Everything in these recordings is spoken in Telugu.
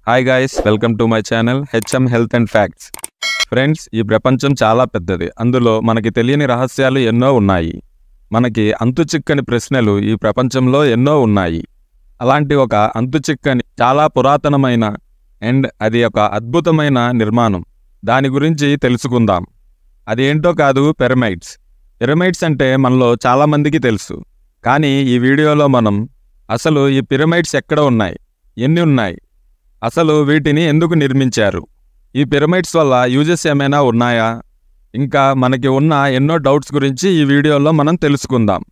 Hi guys, welcome to my channel HM health and facts. Friends, ఈ ప్రపంచం చాలా పెద్దది. అందులో మనకి తెలియని రహస్యాలు ఎన్నో ఉన్నాయి. మనకి అంతుచిక్కని ప్రశ్నలు ఈ ప్రపంచంలో ఎన్నో ఉన్నాయి. అలాంటి ఒక అంతుచిక్కని చాలా పురాతనమైన అండ్ అది ఒక అద్భుతమైన నిర్మాణం. దాని గురించి తెలుసుకుందాం. అది ఏంటో కాదు, పిరమిడ్స్. పిరమిడ్స్ అంటే మనలో చాలామందికి తెలుసు. కానీ ఈ వీడియోలో మనం అసలు ఈ పిరమిడ్స్ ఎక్కడ ఉన్నాయి, ఎన్ని ఉన్నాయి, అసలు వీటిని ఎందుకు నిర్మించారు, ఈ పిరమిడ్స్ వల్ల యూజెస్ ఏమైనా ఉన్నాయా, ఇంకా మనకి ఉన్న ఎన్నో డౌట్స్ గురించి ఈ వీడియోలో మనం తెలుసుకుందాం.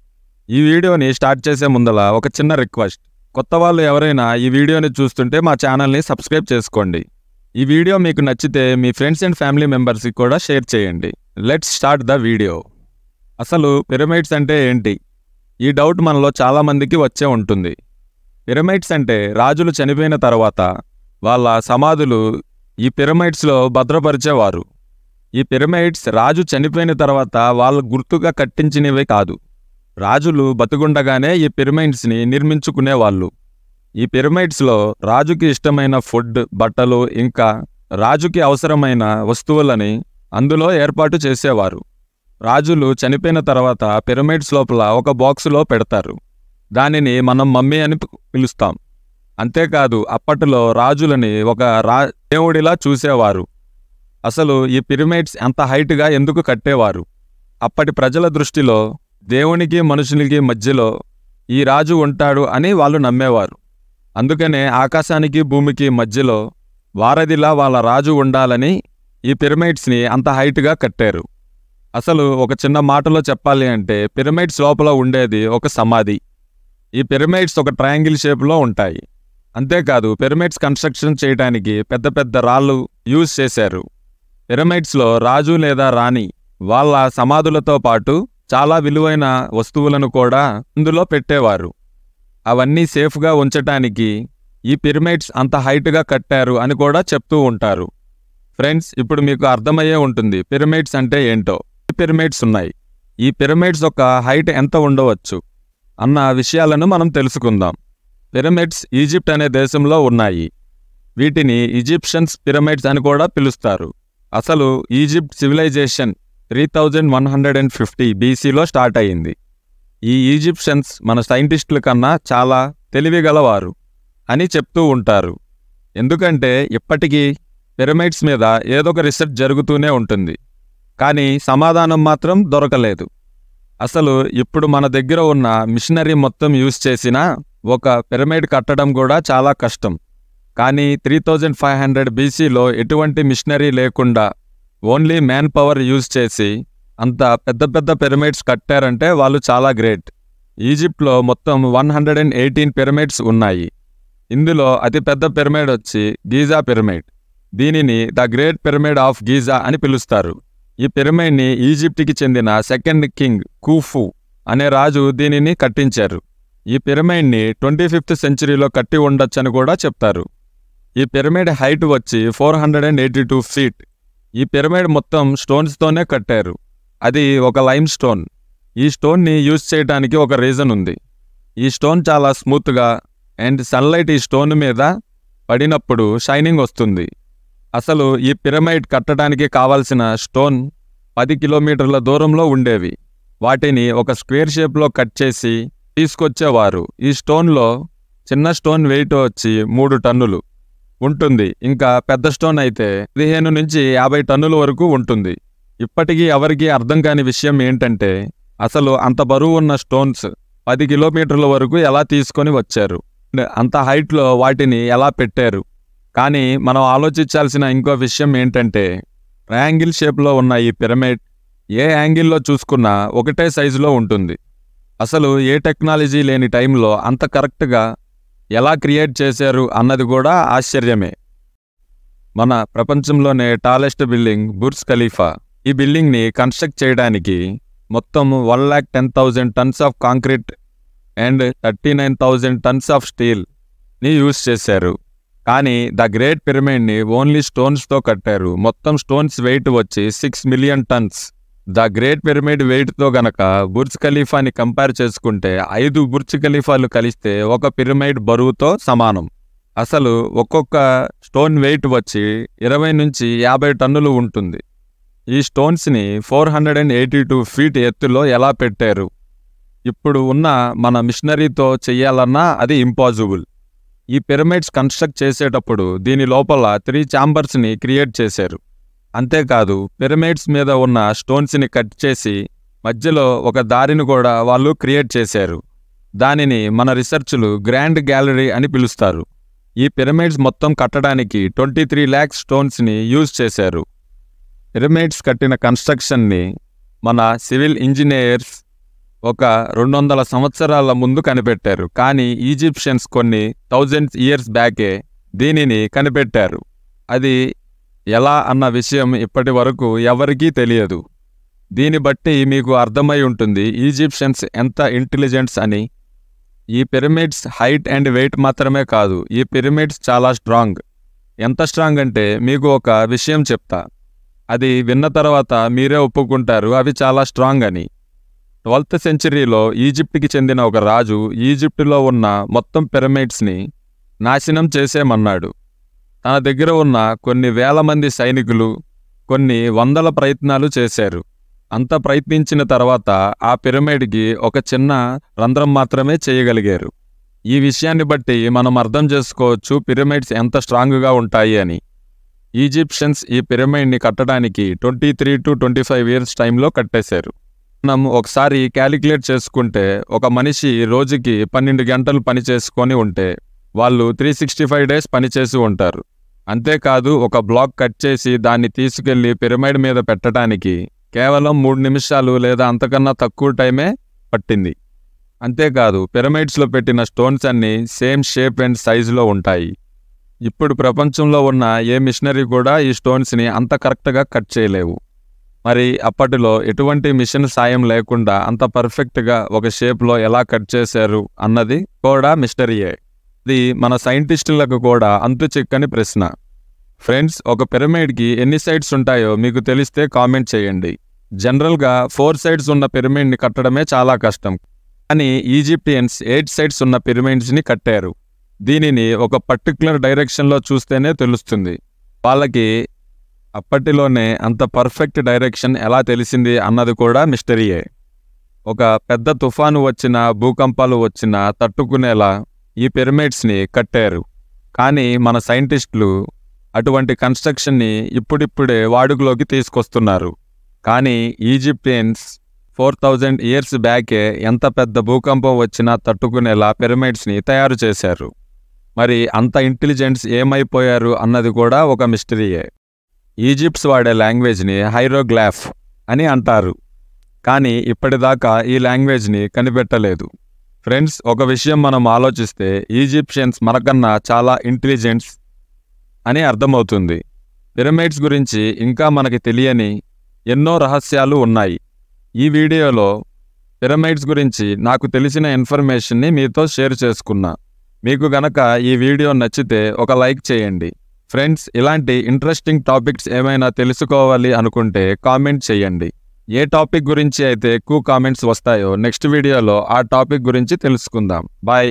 ఈ వీడియోని స్టార్ట్ చేసే ముందల ఒక చిన్న రిక్వెస్ట్. కొత్త వాళ్ళు ఎవరైనా ఈ వీడియోని చూస్తుంటే మా ఛానల్ని సబ్స్క్రైబ్ చేసుకోండి. ఈ వీడియో మీకు నచ్చితే మీ ఫ్రెండ్స్ అండ్ ఫ్యామిలీ మెంబర్స్కి కూడా షేర్ చేయండి. Let's start the video. అసలు పిరమిడ్స్ అంటే ఏంటి? ఈ డౌట్ మనలో చాలామందికి వచ్చే ఉంటుంది. పిరమిడ్స్ అంటే రాజులు చనిపోయిన తర్వాత వాళ్ళ సమాధులు ఈ పిరమిడ్స్లో భద్రపరిచేవారు. ఈ పిరమిడ్స్ రాజు చనిపోయిన తర్వాత వాళ్ళ గుర్తుగా కట్టించినవే కాదు. రాజులు బతికుండగానే ఈ పిరమిడ్స్ని నిర్మించుకునేవాళ్ళు. ఈ పిరమిడ్స్లో రాజుకి ఇష్టమైన ఫుడ్, బట్టలు, ఇంకా రాజుకి అవసరమైన వస్తువులని అందులో ఏర్పాటు చేసేవారు. రాజులు చనిపోయిన తర్వాత పిరమిడ్స్ లోపల ఒక బాక్సులో పెడతారు. దానిని మనం మమ్మీ అని పిలుస్తాం. అంతేకాదు, అప్పట్లో రాజులని ఒక దేవుడిలా చూసేవారు. అసలు ఈ పిరమిడ్స్ అంత హైట్గా ఎందుకు కట్టేవారు? అప్పటి ప్రజల దృష్టిలో దేవునికి మనుషునికి మధ్యలో ఈ రాజు ఉంటాడు అని వాళ్ళు నమ్మేవారు. అందుకనే ఆకాశానికి భూమికి మధ్యలో వారధిలా వాళ్ళ రాజు ఉండాలని ఈ పిరమిడ్స్ని అంత హైట్గా కట్టారు. అసలు ఒక చిన్న మాటలో చెప్పాలి అంటే పిరమిడ్స్ లోపల ఉండేది ఒక సమాధి. ఈ పిరమిడ్స్ ఒక ట్రయాంగిల్ షేప్లో ఉంటాయి. అంతేకాదు, పిరమిడ్స్ కన్స్ట్రక్షన్ చేయడానికి పెద్ద పెద్ద రాళ్ళు యూజ్ చేశారు. పిరమిడ్స్లో రాజు లేదా రాణి వాళ్ళ సమాధులతో పాటు చాలా విలువైన వస్తువులను కూడా అందులో పెట్టేవారు. అవన్నీ సేఫ్గా ఉంచటానికి ఈ పిరమిడ్స్ అంత హైట్గా కట్టారు అని కూడా చెప్తూ ఉంటారు. ఫ్రెండ్స్, ఇప్పుడు మీకు అర్థమయ్యే ఉంటుంది పిరమిడ్స్ అంటే ఏంటో. పిరమిడ్స్ ఉన్నాయి. ఈ పిరమిడ్స్ యొక్క హైట్ ఎంత ఉండవచ్చు అన్న విషయాలను మనం తెలుసుకుందాం. పిరమిడ్స్ ఈజిప్ట్ అనే దేశంలో ఉన్నాయి. వీటిని ఈజిప్షియన్స్ పిరమిడ్స్ అని కూడా పిలుస్తారు. అసలు ఈజిప్ట్ సివిలైజేషన్ 3150 BCలో స్టార్ట్ అయింది. ఈ ఈజిప్షియన్స్ మన సైంటిస్టుల కన్నా చాలా తెలివిగలవారు అని చెప్తూ ఉంటారు. ఎందుకంటే ఇప్పటికీ పిరమిడ్స్ మీద ఏదో ఒక రీసెర్చ్ జరుగుతూనే ఉంటుంది. కానీ సమాధానం మాత్రం దొరకలేదు. అసలు ఇప్పుడు మన దగ్గర ఉన్న మిషనరీ మొత్తం యూజ్ చేసిన ఒక పిరమిడ్ కట్టడం కూడా చాలా కష్టం. కానీ 3500 BCలో ఎటువంటి మిషనరీ లేకుండా ఓన్లీ మ్యాన్ పవర్ యూజ్ చేసి అంత పెద్ద పెద్ద పిరమిడ్స్ కట్టారంటే వాళ్ళు చాలా గ్రేట్. ఈజిప్ట్లో మొత్తం 118 పిరమిడ్స్ ఉన్నాయి. ఇందులో అతిపెద్ద పిరమిడ్ వచ్చి గీజా పిరమిడ్. దీనిని the great pyramid of Giza అని పిలుస్తారు. ఈ పిరమిడ్ని ఈజిప్ట్కి చెందిన సెకండ్ కింగ్ ఖూఫు అనే రాజు దీనిని కట్టించారు. ఈ పిరమిడ్ని 25th సెంచరీలో కట్టి ఉండొచ్చని కూడా చెప్తారు. ఈ పిరమిడ్ హైట్ వచ్చి 482 feet. ఈ పిరమిడ్ మొత్తం స్టోన్స్తోనే కట్టారు. అది ఒక లైమ్ స్టోన్. ఈ స్టోన్ని యూజ్ చేయడానికి ఒక రీజన్ ఉంది. ఈ స్టోన్ చాలా స్మూత్గా అండ్ సన్లైట్ ఈ స్టోన్ మీద పడినప్పుడు షైనింగ్ వస్తుంది. అసలు ఈ పిరమిడ్ కట్టడానికి కావాల్సిన స్టోన్ 10 కిలోమీటర్ల దూరంలో ఉండేవి. వాటిని ఒక స్క్వేర్ షేప్లో కట్ చేసి తీసుకొచ్చేవారు. ఈ స్టోన్లో చిన్న స్టోన్ వెయిట్ వచ్చి 3 టన్నులు ఉంటుంది. ఇంకా పెద్ద స్టోన్ అయితే 15 నుంచి 50 టన్నుల వరకు ఉంటుంది. ఇప్పటికీ ఎవరికీ అర్థం కాని విషయం ఏంటంటే అసలు అంత బరువు ఉన్న స్టోన్స్ 10 కిలోమీటర్ల వరకు ఎలా తీసుకొని వచ్చారు, అంత హైట్లో వాటిని ఎలా పెట్టారు. కానీ మనం ఆలోచించాల్సిన ఇంకో విషయం ఏంటంటే ట్రయాంగిల్ షేప్లో ఉన్న ఈ పిరమిడ్ ఏ యాంగిల్లో చూసుకున్నా ఒకటే సైజులో ఉంటుంది. అసలు ఏ టెక్నాలజీ లేని టైంలో అంత కరెక్ట్గా ఎలా క్రియేట్ చేశారు అన్నది కూడా ఆశ్చర్యమే. మన ప్రపంచంలోనే టాలెస్ట్ బిల్డింగ్ బుర్జ్ ఖలీఫా. ఈ బిల్డింగ్ని కన్స్ట్రక్ట్ చేయడానికి మొత్తం 110,000 tons of concrete and 39,000 tons of స్టీల్ని యూజ్ చేశారు. కానీ ద గ్రేట్ పిరమిడ్ని ఓన్లీ స్టోన్స్తో కట్టారు. మొత్తం స్టోన్స్ వెయిట్ వచ్చి 6 million tons. The great pyramid వెయిట్తో గనక బుర్జ్ ఖలీఫాని కంపేర్ చేసుకుంటే 5 బుర్జ్ ఖలీఫాలు కలిస్తే ఒక పిరమిడ్ బరువుతో సమానం. అసలు ఒక్కొక్క స్టోన్ వెయిట్ వచ్చి 20 నుంచి 50 టన్నులు ఉంటుంది. ఈ స్టోన్స్ని 482 ఫీట్ ఎత్తులో ఎలా పెట్టారు? ఇప్పుడు ఉన్న మన మిషనరీతో చెయ్యాలన్నా అది ఇంపాసిబుల్. ఈ పిరమిడ్స్ కన్స్ట్రక్ట్ చేసేటప్పుడు దీని లోపల 3 ఛాంబర్స్ని క్రియేట్ చేశారు. అంతేకాదు పిరమిడ్స్ మీద ఉన్న స్టోన్స్ని కట్ చేసి మధ్యలో ఒక దారిని కూడా వాళ్ళు క్రియేట్ చేశారు. దానిని మన రీసెర్చ్లు గ్రాండ్ గ్యాలరీ అని పిలుస్తారు. ఈ పిరమిడ్స్ మొత్తం కట్టడానికి 23 lakhs స్టోన్స్ని యూజ్ చేశారు. పిరమిడ్స్ కట్టిన కన్స్ట్రక్షన్ని మన సివిల్ ఇంజనీర్స్ ఒక 200 సంవత్సరాల ముందు కనిపెట్టారు. కానీ ఈజిప్షియన్స్ కొన్ని 1000 years బ్యాకే దీనిని కనిపెట్టారు. అది ఎలా అన్న విషయం ఇప్పటి వరకు ఎవరికీ తెలియదు. దీన్ని బట్టి మీకు అర్థమై ఉంటుంది ఈజిప్షియన్స్ ఎంత ఇంటెలిజెంట్స్ అని. ఈ పిరమిడ్స్ హైట్ అండ్ వెయిట్ మాత్రమే కాదు, ఈ పిరమిడ్స్ చాలా స్ట్రాంగ్. ఎంత స్ట్రాంగ్ అంటే మీకు ఒక విషయం చెప్తా, అది విన్న తర్వాత మీరే ఒప్పుకుంటారు అవి చాలా స్ట్రాంగ్ అని. 12th centuryలో ఈజిప్ట్కి చెందిన ఒక రాజు ఈజిప్టులో ఉన్న మొత్తం పిరమిడ్స్ని నాశనం చేసేమన్నాడు. తన దగ్గర ఉన్న కొన్ని వేల మంది సైనికులు కొన్ని వందల ప్రయత్నాలు చేశారు. అంత ప్రయత్నించిన తర్వాత ఆ పిరమిడ్కి ఒక చిన్న రంధ్రం మాత్రమే చేయగలిగారు. ఈ విషయాన్ని బట్టి మనం అర్థం చేసుకోవచ్చు పిరమిడ్స్ ఎంత స్ట్రాంగ్గా ఉంటాయి అని. ఈజిప్షియన్స్ ఈ పిరమిడ్ని కట్టడానికి 23 to 25 years టైంలో కట్టేశారు. మనం ఒకసారి క్యాలిక్యులేట్ చేసుకుంటే ఒక మనిషి రోజుకి 12 గంటలు పని చేసుకొని ఉంటే వాళ్ళు 365 days పనిచేసి ఉంటారు. అంతేకాదు ఒక బ్లాక్ కట్ చేసి దాన్ని తీసుకెళ్లి పిరమిడ్ మీద పెట్టడానికి కేవలం 3 నిమిషాలు లేదా అంతకన్నా తక్కువ టైమే పట్టింది. అంతేకాదు పిరమిడ్స్లో పెట్టిన స్టోన్స్ అన్నీ సేమ్ షేప్ అండ్ సైజులో ఉంటాయి. ఇప్పుడు ప్రపంచంలో ఉన్న ఏ మిషనరీ కూడా ఈ స్టోన్స్ని అంత కరెక్ట్గా కట్ చేయలేవు. మరి అప్పటిలో ఎటువంటి మిషన్ సాయం లేకుండా అంత పర్ఫెక్ట్గా ఒక షేప్లో ఎలా కట్ చేశారు అన్నది కూడా మిస్టరీయే. ఇది మన సైంటిస్టులకు కూడా అంతు చిక్కని ప్రశ్న. ఫ్రెండ్స్, ఒక పిరమిడ్కి ఎన్ని సైడ్స్ ఉంటాయో మీకు తెలిస్తే కామెంట్ చేయండి. జనరల్గా 4 sides ఉన్న పిరమిడ్ని కట్టడమే చాలా కష్టం. కానీ ఈజిప్టియన్స్ 8 sides ఉన్న పిరమిడ్స్ని కట్టారు. దీనిని ఒక పర్టిక్యులర్ డైరెక్షన్లో చూస్తేనే తెలుస్తుంది. వాళ్ళకి అప్పటిలోనే అంత పర్ఫెక్ట్ డైరెక్షన్ ఎలా తెలిసింది అన్నది కూడా మిస్టరీయే. ఒక పెద్ద తుఫాను వచ్చినా భూకంపాలు వచ్చినా తట్టుకునేలా ఈ పిరమిడ్స్ని కట్టారు. కానీ మన సైంటిస్టులు అటువంటి కన్స్ట్రక్షన్ని ఇప్పుడిప్పుడే వాడుకలోకి తీసుకొస్తున్నారు. కానీ ఈజిప్టియన్స్ 4000 years బ్యాకే ఎంత పెద్ద భూకంపం వచ్చినా తట్టుకునేలా పిరమిడ్స్ని తయారు చేశారు. మరి అంత ఇంటెలిజెంట్స్ ఏమైపోయారు అన్నది కూడా ఒక మిస్టరీయే. ఈజిప్ట్స్ వాడే లాంగ్వేజ్ని హైరోగ్లాఫ్ అని అంటారు. కానీ ఇప్పటిదాకా ఈ లాంగ్వేజ్ని కనిపెట్టలేదు. ఫ్రెండ్స్, ఒక విషయం మనం ఆలోచిస్తే ఈజిప్షియన్స్ మనకన్నా చాలా ఇంటెలిజెంట్స్ అని అర్థమవుతుంది. పిరమిడ్స్ గురించి ఇంకా మనకి తెలియని ఎన్నో రహస్యాలు ఉన్నాయి. ఈ వీడియోలో పిరమిడ్స్ గురించి నాకు తెలిసిన ఇన్ఫర్మేషన్ని మీతో షేర్ చేసుకున్నా. మీకు గనక ఈ వీడియో నచ్చితే ఒక లైక్ చేయండి. ఫ్రెండ్స్, ఇలాంటి ఇంట్రెస్టింగ్ టాపిక్స్ ఏమైనా తెలుసుకోవాలి అనుకుంటే కామెంట్ చేయండి. ఏ టాపిక్ గురించి అయితే ఎక్కువ కామెంట్స్ వస్తాయో నెక్స్ట్ వీడియోలో ఆ టాపిక్ గురించి తెలుసుకుందాం. బాయ్.